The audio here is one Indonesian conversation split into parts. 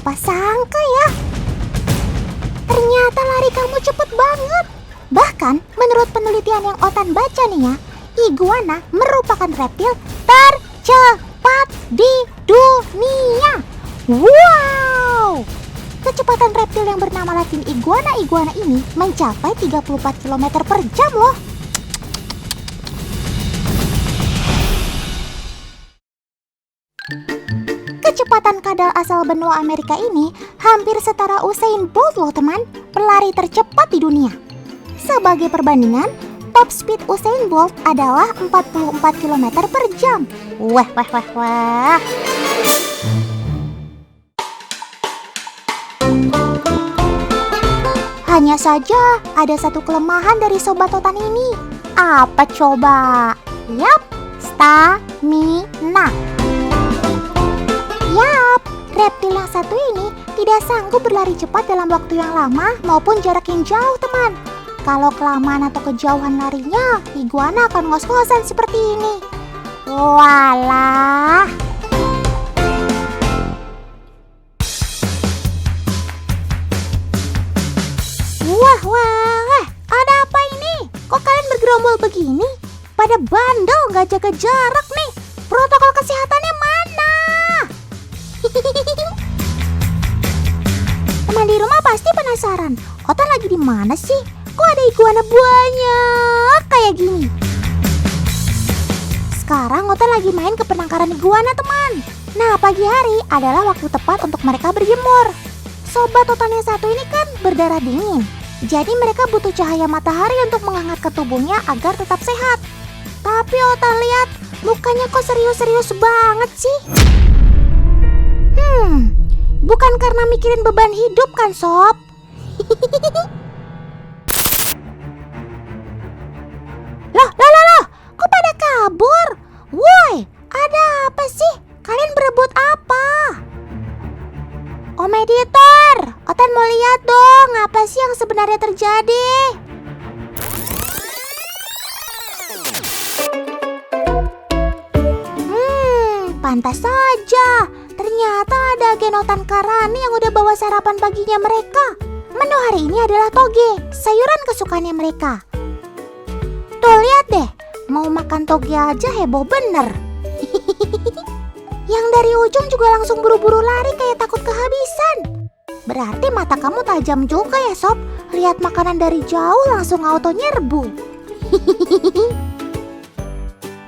Siapa sangka ya? Ternyata lari kamu cepet banget. Bahkan menurut penelitian yang Otan baca nih ya, iguana merupakan reptil tercepat di dunia. Wow! Kecepatan reptil yang bernama latin iguana ini mencapai 34 km per jam loh. Kecepatan kadal asal benua Amerika ini hampir setara Usain Bolt loh teman, pelari tercepat di dunia. Sebagai perbandingan, top speed Usain Bolt adalah 44 km per jam. Wah. Hanya saja ada satu kelemahan dari Sobat Otan ini. Apa coba? Yap, stamina. Yap, reptil yang satu ini tidak sanggup berlari cepat dalam waktu yang lama maupun jarak yang jauh teman. Kalau kelamaan atau kejauhan larinya, iguana akan ngos-ngosan seperti ini. Walah. Wah, ada apa ini? Kok kalian bergerombol begini? Pada bandel nggak jaga jarak nih. Protokol kesehatannya mana? Teman di rumah pasti penasaran, Otan lagi di mana sih? Kok ada iguana banyak kayak gini? Sekarang Otan lagi main ke penangkaran iguana teman. Nah, pagi hari adalah waktu tepat untuk mereka berjemur. Sobat Otan yang satu ini kan berdarah dingin, jadi mereka butuh cahaya matahari untuk menghangatkan tubuhnya agar tetap sehat. Tapi Otan lihat mukanya kok serius-serius banget sih. Bukan karena mikirin beban hidup kan sob? Loh, kok pada kabur? Woi, ada apa sih? Kalian berebut apa? Om editor, Otan mau lihat dong apa sih yang sebenarnya terjadi. Pantas saja. Ternyata ada agen Otan Karani yang udah bawa sarapan paginya mereka. Menu hari ini adalah toge, sayuran kesukaannya mereka. Tuh lihat deh, mau makan toge aja heboh bener. Yang dari ujung juga langsung buru-buru lari kayak takut kehabisan. Berarti mata kamu tajam juga ya sob. Lihat makanan dari jauh langsung auto nyerbu.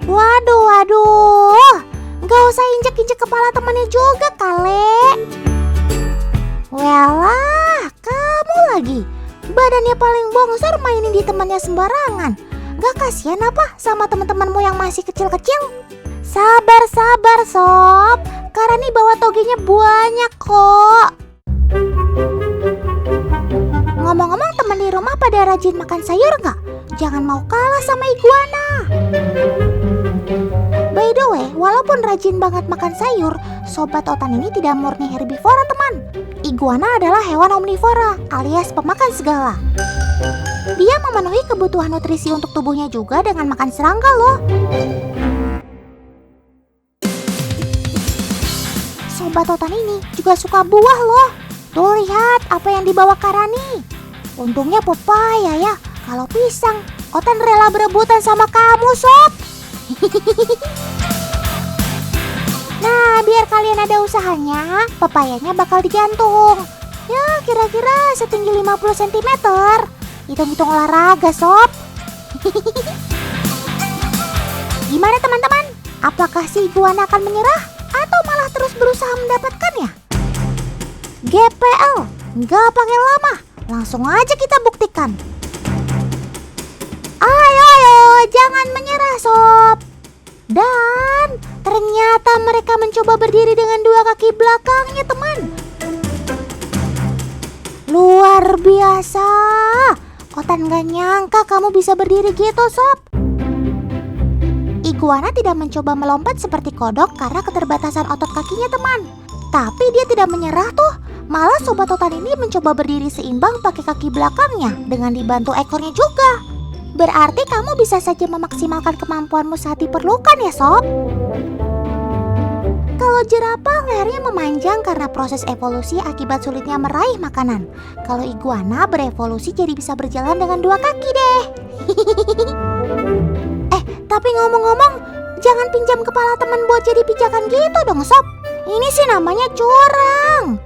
Waduh. Gak usah injek-injek kepala temannya juga kali. Walah, kamu lagi. Badannya paling bongsor mainin di temannya sembarangan. Gak kasihan apa sama teman-temanmu yang masih kecil-kecil? Sabar sob, karena nih bawa togenya banyak kok. Ngomong-ngomong, teman di rumah pada rajin makan sayur gak? Jangan mau kalah sama iguana. By the way, walaupun rajin banget makan sayur, Sobat Otan ini tidak murni herbivora teman. Iguana adalah hewan omnivora alias pemakan segala. Dia memenuhi kebutuhan nutrisi untuk tubuhnya juga dengan makan serangga loh. Sobat Otan ini juga suka buah loh. Tuh lihat apa yang dibawa Karani. Untungnya pepaya ya. Kalau pisang, Otan rela berebutan sama kamu sob. Nah, biar kalian ada usahanya, pepayanya bakal digantung. Ya, kira-kira setinggi 50 cm. Hitung-hitung olahraga, sob. Gimana teman-teman? Apakah si iguana akan menyerah? Atau malah terus berusaha mendapatkannya? GPL, nggak pakai lama. Langsung aja kita buktikan. Ayo, jangan menyerah, sob. Dan ternyata mereka mencoba berdiri dengan dua kaki belakangnya, teman. Luar biasa. Otan gak nyangka kamu bisa berdiri gitu, sob. Iguana tidak mencoba melompat seperti kodok karena keterbatasan otot kakinya, teman. Tapi dia tidak menyerah tuh. Malah Sobat Otan ini mencoba berdiri seimbang pakai kaki belakangnya dengan dibantu ekornya juga. Berarti kamu bisa saja memaksimalkan kemampuanmu saat diperlukan ya sob. Kalau jerapah lehernya memanjang karena proses evolusi akibat sulitnya meraih makanan. Kalau iguana berevolusi jadi bisa berjalan dengan 2 kaki deh. Tapi ngomong-ngomong, jangan pinjam kepala teman buat jadi pijakan gitu dong, Sob. Ini sih namanya curang.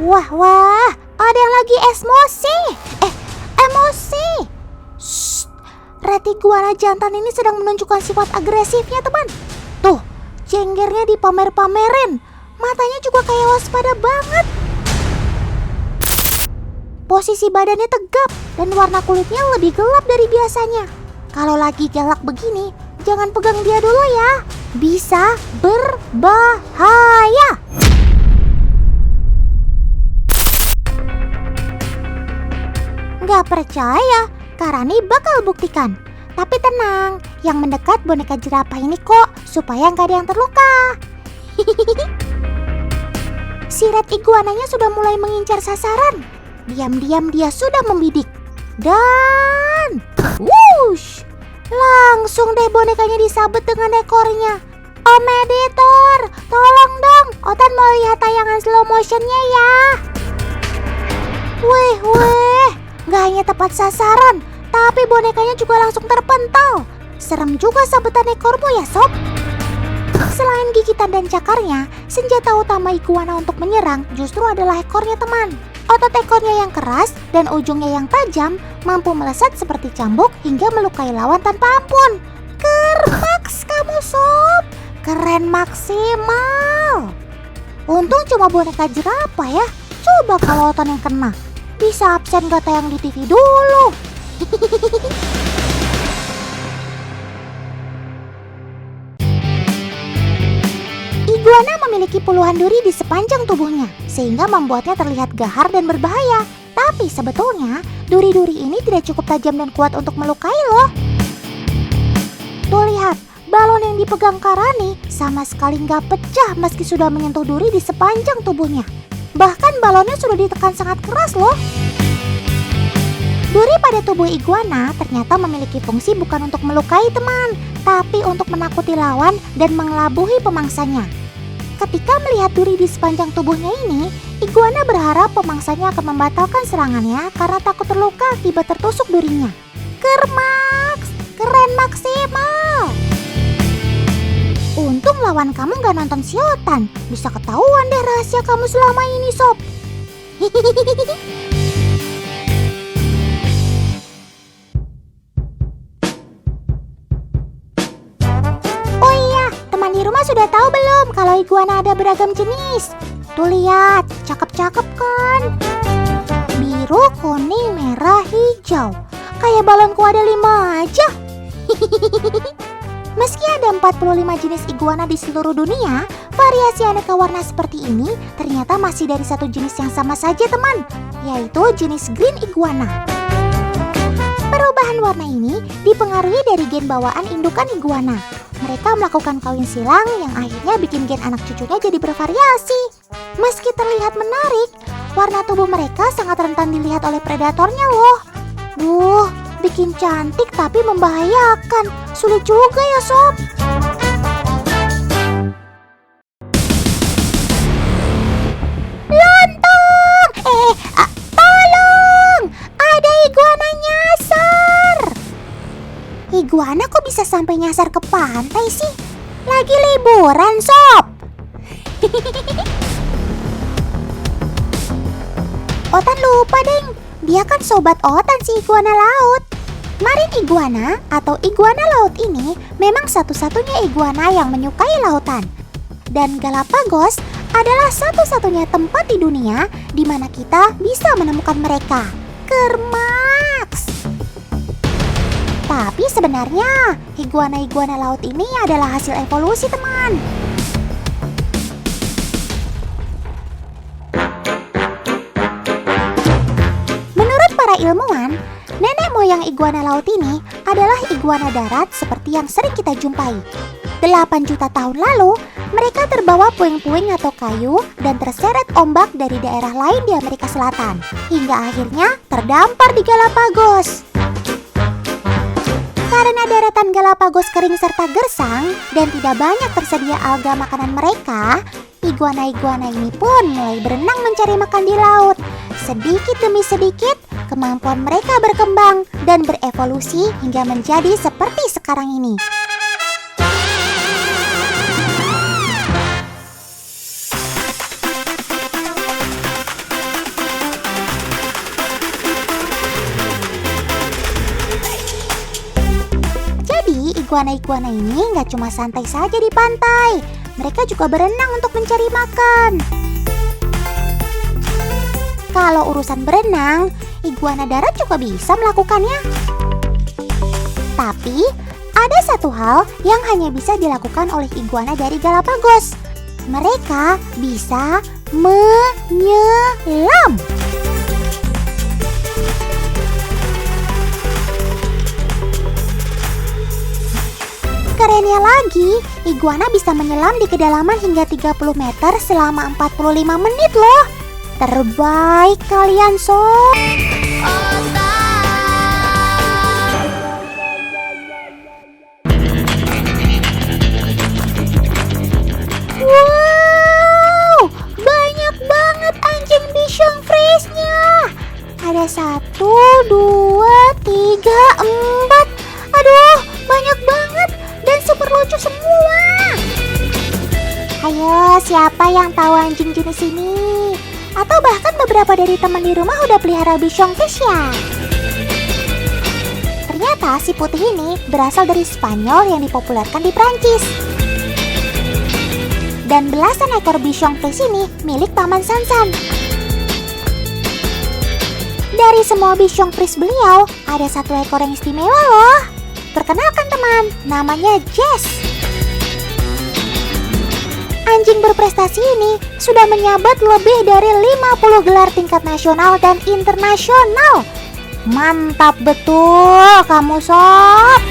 Wah, ada yang lagi emosi. Shh, red iguana jantan ini sedang menunjukkan sifat agresifnya, teman. Tuh, cenggernya dipamer-pamerin. Matanya juga kayak waspada banget. Posisi badannya tegap dan warna kulitnya lebih gelap dari biasanya. Kalau lagi galak begini, jangan pegang dia dulu ya. Bisa berbahaya. Gak percaya, Karani bakal buktikan. Tapi tenang, yang mendekat boneka jerapah ini kok, supaya gak ada yang terluka. Si red iguananya sudah mulai mengincar sasaran. Diam-diam dia sudah membidik. Dan wush, langsung deh bonekanya disabet dengan ekornya. Om editor, tolong dong, Otan mau lihat tayangan slow motionnya ya. Weh, gak hanya tepat sasaran, tapi bonekanya juga langsung terpental. Serem juga sabetan ekormu ya, Sob. Selain gigitan dan cakarnya, senjata utama iguana untuk menyerang justru adalah ekornya, teman. Otot ekornya yang keras dan ujungnya yang tajam mampu melesat seperti cambuk hingga melukai lawan tanpa ampun. Kermaks kamu, Sob. Keren maksimal. Untung cuma boneka jerapah ya. Coba kalau Otan yang kena, bisa absen gak tayang di TV dulu. Iguana memiliki puluhan duri di sepanjang tubuhnya, sehingga membuatnya terlihat gahar dan berbahaya. Tapi sebetulnya, duri-duri ini tidak cukup tajam dan kuat untuk melukai loh. Tuh lihat, balon yang dipegang Karani sama sekali nggak pecah meski sudah menyentuh duri di sepanjang tubuhnya. Bahkan balonnya sudah ditekan sangat keras loh. Duri pada tubuh iguana ternyata memiliki fungsi bukan untuk melukai teman, tapi untuk menakuti lawan dan mengelabuhi pemangsanya. Ketika melihat duri di sepanjang tubuhnya ini, iguana berharap pemangsanya akan membatalkan serangannya karena takut terluka akibat tertusuk durinya. Kermaks, keren maksimal. Untung lawan kamu gak nonton si Otan, bisa ketahuan deh rahasia kamu selama ini, Sob. Di rumah sudah tahu belum kalau iguana ada beragam jenis? Tuh lihat, cakep-cakep kan? Biru, kuning, merah, hijau. Kayak balonku ada 5 aja. Meski ada 45 jenis iguana di seluruh dunia, variasi aneka warna seperti ini ternyata masih dari satu jenis yang sama saja, teman, yaitu jenis green iguana. Perubahan warna ini dipengaruhi dari gen bawaan indukan iguana. Mereka melakukan kawin silang yang akhirnya bikin gen anak cucunya jadi bervariasi. Meski terlihat menarik, warna tubuh mereka sangat rentan dilihat oleh predatornya loh. Duh, bikin cantik tapi membahayakan. Sulit juga ya, Sob. Lontong! Tolong! Ada iguana nyasar! Iguana kok bisa sampai nyasar ke pantai sih? Lagi liburan, Sob. Otan lupa, deng. Dia kan sobat Otan si iguana laut. Marin iguana atau iguana laut ini memang satu-satunya iguana yang menyukai lautan. Dan Galapagos adalah satu-satunya tempat di dunia di mana kita bisa menemukan mereka. Kermaks! Tapi sebenarnya iguana-iguana laut ini adalah hasil evolusi, teman. Menurut para ilmuwan, nenek moyang iguana laut ini adalah iguana darat seperti yang sering kita jumpai. 8 juta tahun lalu, mereka terbawa puing-puing atau kayu dan terseret ombak dari daerah lain di Amerika Selatan, hingga akhirnya terdampar di Galapagos. Karena daratan Galapagos kering serta gersang dan tidak banyak tersedia alga makanan mereka, iguana-iguana ini pun mulai berenang mencari makan di laut. Sedikit demi sedikit, kemampuan mereka berkembang dan berevolusi hingga menjadi seperti sekarang ini. Iguana-iguana ini nggak cuma santai saja di pantai, mereka juga berenang untuk mencari makan. Kalau urusan berenang, iguana darat juga bisa melakukannya. Tapi, ada satu hal yang hanya bisa dilakukan oleh iguana dari Galapagos. Mereka bisa menyelam. Kerennya lagi, iguana bisa menyelam di kedalaman hingga 30 meter selama 45 menit loh. Terbaik kalian sob. Wow, banyak banget anjing bichon frise-nya. Ada 1, 2, 3, 4. Aduh, banyak banget. Dan super lucu semua. Ayo, siapa yang tahu anjing jenis ini? Atau bahkan beberapa dari teman di rumah udah pelihara bichon frise ya? Ternyata si putih ini berasal dari Spanyol yang dipopulerkan di Prancis. Dan belasan ekor bichon frise ini milik Paman Sansan. Dari semua bichon frise beliau, ada 1 ekor yang istimewa loh. Perkenalkan teman, namanya Jess. Anjing berprestasi ini sudah menyabat lebih dari 50 gelar tingkat nasional dan internasional. Mantap betul kamu sob.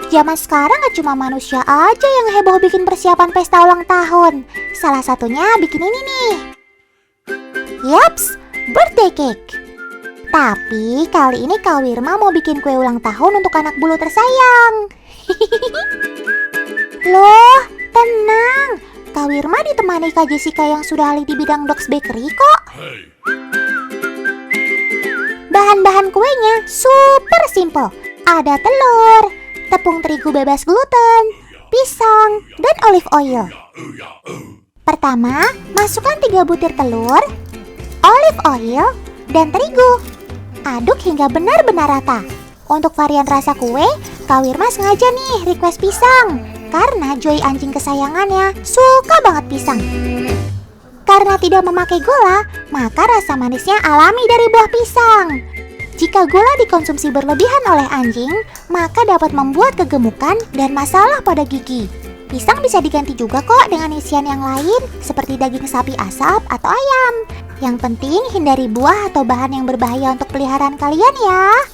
Zaman sekarang gak cuma manusia aja yang heboh bikin persiapan pesta ulang tahun. Salah satunya bikin ini nih. Yaps, birthday cake. Tapi kali ini Kak Wirma mau bikin kue ulang tahun untuk anak bulu tersayang. Loh, tenang. Kak Wirma ditemani Kak Jessica yang sudah ahli di bidang Dogs Bakery kok. Bahan-bahan kuenya super simple. Ada telur, tepung terigu bebas gluten, pisang, dan olive oil. Pertama, masukkan 3 butir telur, olive oil, dan terigu. Aduk hingga benar-benar rata. Untuk varian rasa kue, Kak Wirma sengaja nih request pisang, karena Joy anjing kesayangannya suka banget pisang. Karena tidak memakai gula, maka rasa manisnya alami dari buah pisang. Jika gula dikonsumsi berlebihan oleh anjing, maka dapat membuat kegemukan dan masalah pada gigi. Pisang bisa diganti juga kok dengan isian yang lain, seperti daging sapi asap atau ayam. Yang penting hindari buah atau bahan yang berbahaya untuk peliharaan kalian ya.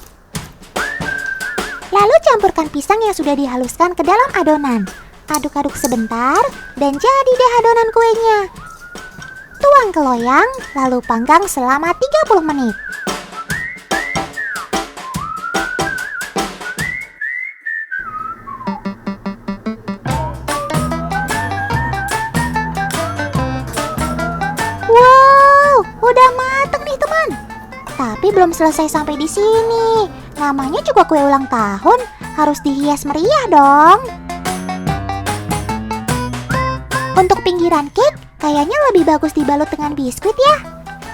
Lalu campurkan pisang yang sudah dihaluskan ke dalam adonan. Aduk-aduk sebentar, dan jadi deh adonan kuenya. Tuang ke loyang, lalu panggang selama 30 menit. Udah mateng nih teman. Tapi belum selesai sampai di sini. Namanya juga kue ulang tahun, harus dihias meriah dong. Untuk pinggiran cake, kayaknya lebih bagus dibalut dengan biskuit ya.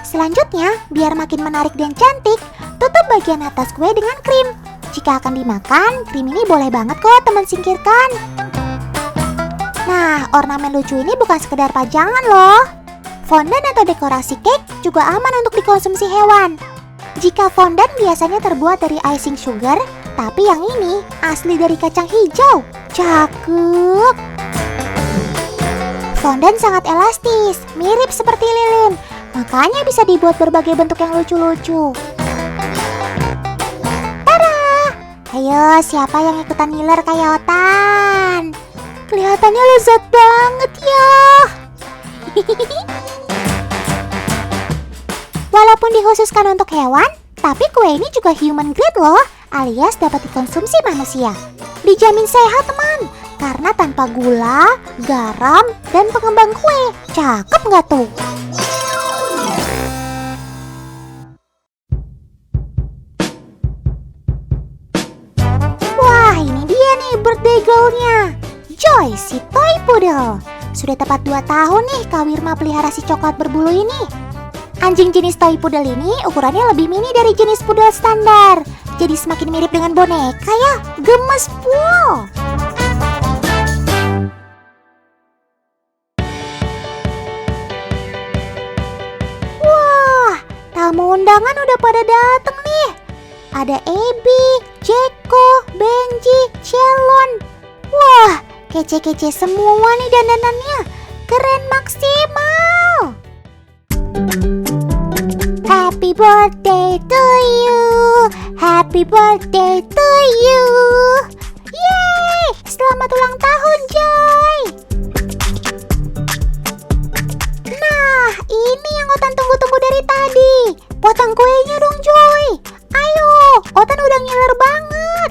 Selanjutnya, biar makin menarik dan cantik, tutup bagian atas kue dengan krim. Jika akan dimakan, krim ini boleh banget kok teman singkirkan. Nah, ornamen lucu ini bukan sekedar pajangan loh. Fondant atau dekorasi cake juga aman untuk dikonsumsi hewan. Jika fondant biasanya terbuat dari icing sugar, tapi yang ini asli dari kacang hijau. Cakep! Fondant sangat elastis, mirip seperti lilin. Makanya bisa dibuat berbagai bentuk yang lucu-lucu. Tara! Ayo, siapa yang ikutan ngiler kayak Otan? kelihatannya lezat banget ya. Walaupun dikhususkan untuk hewan, tapi kue ini juga human grade loh, alias dapat dikonsumsi manusia. Dijamin sehat teman, karena tanpa gula, garam, dan pengembang kue. Cakep nggak tuh? Wah, ini dia nih birthday girl-nya, Joy si toy poodle. Sudah tepat 2 tahun nih Kak Wirma pelihara si coklat berbulu ini. Anjing jenis toy poodle ini ukurannya lebih mini dari jenis poodle standar. Jadi semakin mirip dengan boneka ya, gemes full. Wah, tamu undangan udah pada dateng nih. Ada Abby, Jeko, Benji, Celon. Wah, kece-kece semua nih dandanannya. Keren maksimal. Happy birthday to you, happy birthday to you. Yeay, selamat ulang tahun Joy. Nah, ini yang Otan tunggu-tunggu dari tadi. Potong kuenya dong Joy. Ayo, Otan udah ngiler banget.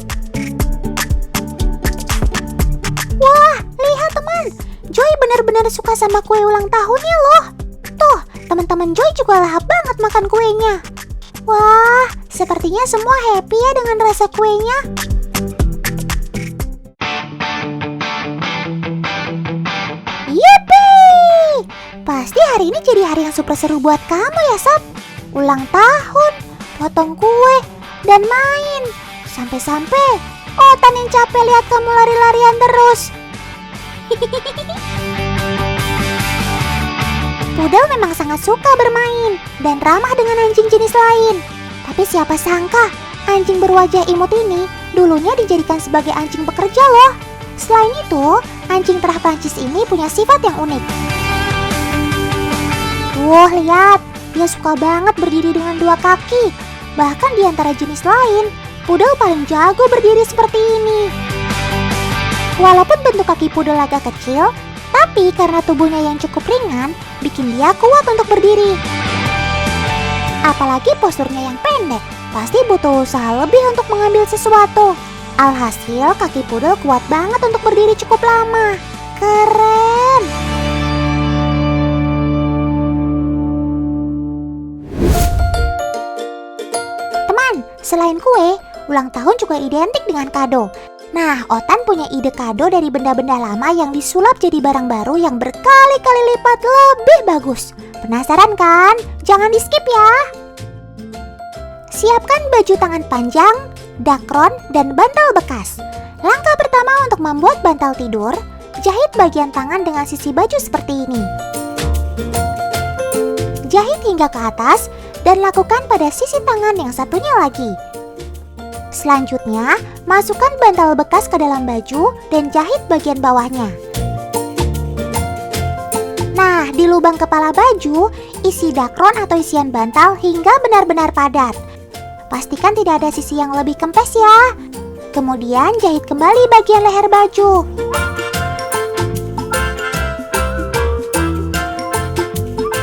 Wah, lihat teman, Joy benar-benar suka sama kue ulang tahunnya loh. Tuh, teman-teman Joy juga lahap banget makan kuenya. Wah, sepertinya semua happy ya dengan rasa kuenya. Yippee! Pasti hari ini jadi hari yang super seru buat kamu ya Sob. Ulang tahun, potong kue, dan main. Sampai-sampai Otan yang capek lihat kamu lari-larian terus. Poodle memang sangat suka bermain dan ramah dengan anjing jenis lain. Tapi siapa sangka anjing berwajah imut ini dulunya dijadikan sebagai anjing pekerja loh. Selain itu, anjing terah Prancis ini punya sifat yang unik. Wah, lihat, dia suka banget berdiri dengan 2 kaki. Bahkan di antara jenis lain, Poodle paling jago berdiri seperti ini. Walaupun bentuk kaki Poodle agak kecil, tapi karena tubuhnya yang cukup ringan, bikin dia kuat untuk berdiri. Apalagi posturnya yang pendek, pasti butuh usaha lebih untuk mengambil sesuatu. Alhasil kaki Poodle kuat banget untuk berdiri cukup lama. Keren! Teman, selain kue, ulang tahun juga identik dengan kado. Nah, Otan punya ide kado dari benda-benda lama yang disulap jadi barang baru yang berkali-kali lipat lebih bagus. Penasaran kan? Jangan di-skip ya! Siapkan baju tangan panjang, dakron, dan bantal bekas. Langkah pertama untuk membuat bantal tidur, jahit bagian tangan dengan sisi baju seperti ini. Jahit hingga ke atas dan lakukan pada sisi tangan yang satunya lagi. Selanjutnya, masukkan bantal bekas ke dalam baju dan jahit bagian bawahnya. Nah, di lubang kepala baju, isi dakron atau isian bantal hingga benar-benar padat. Pastikan tidak ada sisi yang lebih kempes ya. Kemudian jahit kembali bagian leher baju.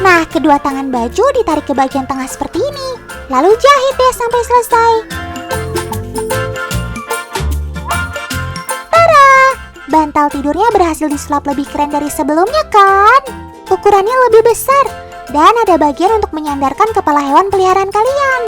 Nah, kedua tangan baju ditarik ke bagian tengah seperti ini. Lalu jahit deh sampai selesai. Bantal tidurnya berhasil disulap lebih keren dari sebelumnya kan? Ukurannya lebih besar dan ada bagian untuk menyandarkan kepala hewan peliharaan kalian.